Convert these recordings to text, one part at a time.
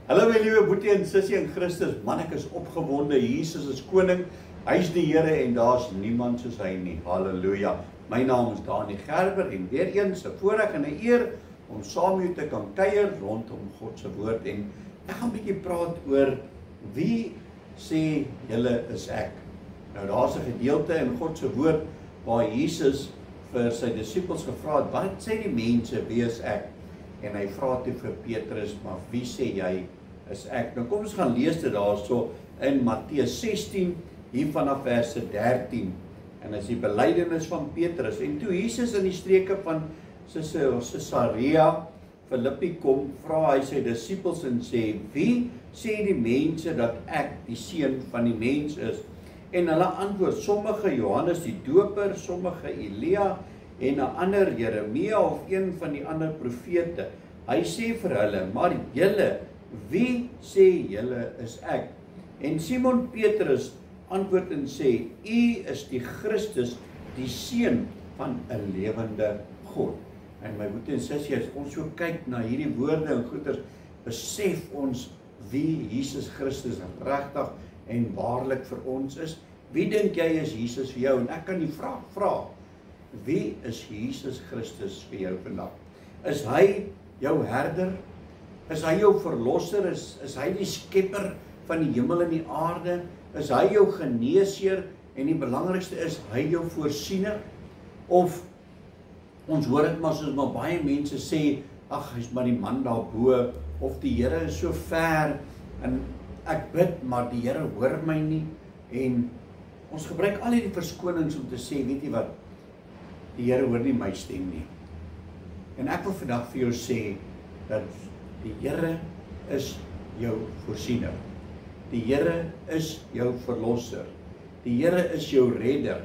Hallo my liewe boetie en sussie in Christus, man ek is opgewonde, Jesus is koning, hy is die Here en daar's niemand soos hy nie, halleluja. My naam is Dani Gerber en weer eens 'n voorreg en 'n eer om saam met jou te kan kuier rondom God se woord en ek gaan 'n bietjie praat oor wie sê julle is ek. Nou daar's 'n gedeelte in God se woord waar Jesus vir sy disippels gevra het, wat sê die mense, wie is ek? En hy vra toe vir Petrus, maar wie sê jy is ek? Nou kom ons gaan lees dit daarso in Matteus 16, hier vanaf verse 13. En as die belydenis van Petrus. En toe Jesus in die streke van Caesarea Philippi kom, vra hy sy disippels en sê, wie sê die mense dat ek die seun van die mens is? En hulle antwoord, sommige Johannes die Doper, sommige Elia en 'n ander Jeremia of een van die ander profete. Hy sê vir hulle, maar julle, wie sê julle is ek? En Simon Petrus antwoord en sê, u is die Christus, die seun van 'n lewende God. En my broer en sussie, as ons so kyk na hierdie woorde en goeters, besef ons wie Jesus Christus regtig en waarlik vir ons is. Wie dink jy is Jesus vir jou? En ek kan die vraag vra, wie is Jesus Christus vir jou vandag? Is hy jou herder? Is hy jou verlosser? Is hy die skepper van die hemel en die aarde? Is hy jou geneesheer? En die belangrikste is, hy jou voorsiener? Of, ons hoor dit maar soos maar baie mense sê, ag, hy's maar die man daarbo, of die Here is so ver, en ek bid, maar die Here hoor my nie, en ons gebruik al hierdie verskonings om te sê, weet jy wat, die Here hoor nie my stem nie. En ek wil vandag vir jou sê, dat die Here is jou voorsiener. Die Here is jou verlosser. Die Here is jou redder.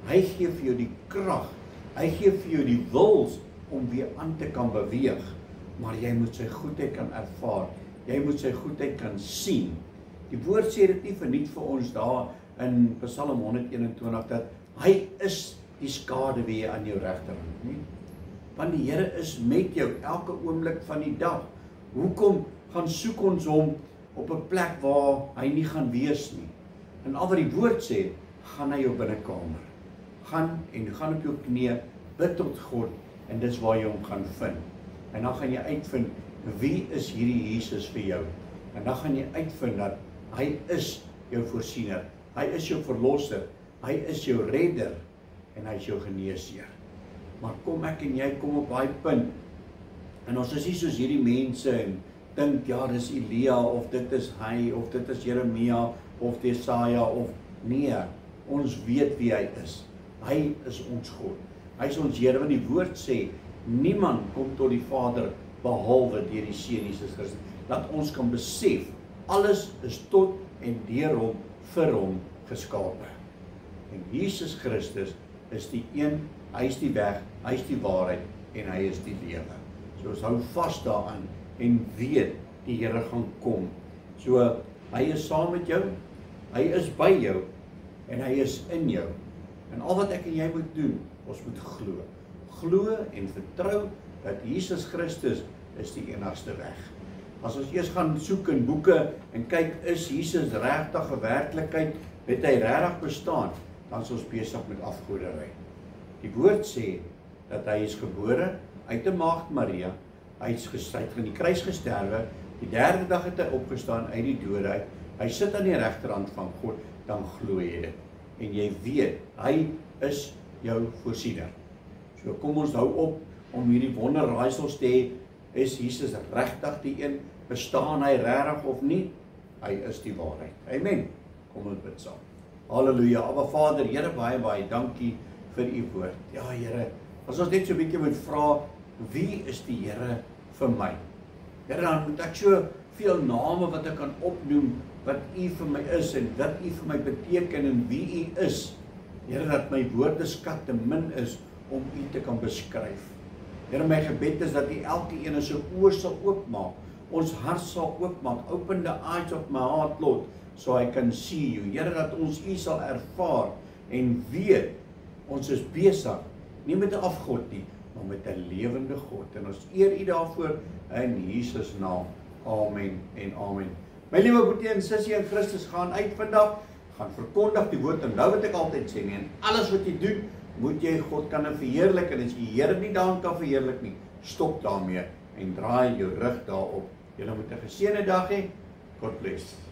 Hy gee vir jou die krag. Hy gee vir jou die wils om weer aan te kan beweeg. Maar jy moet sy goedheid kan ervaar. Jy moet sy goedheid kan sien. Die woord sê dit nie verniet vir ons daar in Psalm 121 dat hy is die skaduwee aan jou regterhand nie. Want die Here is met jou elke oomblik van die dag. Hoekom gaan soek ons hom op 'n plek waar hy nie gaan wees nie? En al wat die woord sê, gaan na jou binnekamer. Gaan op jou knieë, bid tot God en dis waar jy hom gaan vind. En dan gaan jy uitvind, wie is hierdie Jesus vir jou? En dan gaan jy uitvind dat hy is jou voorsiener. Hy is jou verlosser. Hy is jou redder en hy is jou geneesheer. Maar kom ek en jy kom op daai punt en ons is nie soos hierdie mense en dink, ja, dis Elia, of dit is hy, of dit is Jeremia, of Jesaja, of nee, ons weet wie hy is. Hy is ons God. Hy is ons Here, want die woord sê, niemand kom tot die Vader behalwe deur die Seun Jesus Christus. Laat ons kan besef, alles is tot en deur hom, vir hom geskape. En Jesus Christus is die een, hy is die weg, hy is die waarheid en hy is die lewe. So ons hou vas daaraan en weet die Here gaan kom. So hy is saam met jou, hy is by jou en hy is in jou. En al wat ek en jy moet doen, ons moet glo. Glo en vertrou dat Jesus Christus is die enigste weg. As ons eers gaan soek in boeke en kyk, is Jesus regtig 'n werklikheid, het hy regtig bestaan, dan is ons besig met afgoderry. Die woord sê dat hy is gebore uit 'n maagd Maria, hy het in die kruis gesterwe, die derde dag het hy opgestaan uit die dode uit, hy sit aan die regterhand van God, dan glo jy dit. En jy weet, hy is jou voorsiener. So kom ons hou op om hierdie wonderraaisels te hê, is Jesus regtig die een, bestaan hy regtig of nie? Hy is die waarheid. Amen. Kom ons bid saam. Halleluja. Aba Vader, Here, baie dankie vir u woord. Ja, Here, as ons net so 'n bietjie moet vra, wie is die Here vir my? Here, dan moet ek so veel name wat ek kan opnoem, wat u vir my is en wat u vir my beteken en wie u is. Here, dat my woordeskat te min is om u te kan beskryf. Here, my gebed is dat u elke een se oë sal oopmaak, ons hart sal oopmaak, open the eyes of my heart, Lord, so I can see you. Here, dat ons u sal ervaar en weet, ons is besig, nie met 'n afgod nie, maar met 'n lewende God. En ons eer u daarvoor in Jesus naam. Amen en amen. My liewe broeders en sussie in Christus, gaan uit vandag, gaan verkondig die woord, en nou wat ek altyd sê, en alles wat jy doen, moet jy God kan verheerlik, en as jy die Here nie daarin kan verheerlik nie, stop daarmee, en draai jou rug daarop. Julle moet 'n geseënde dag hê. God bless.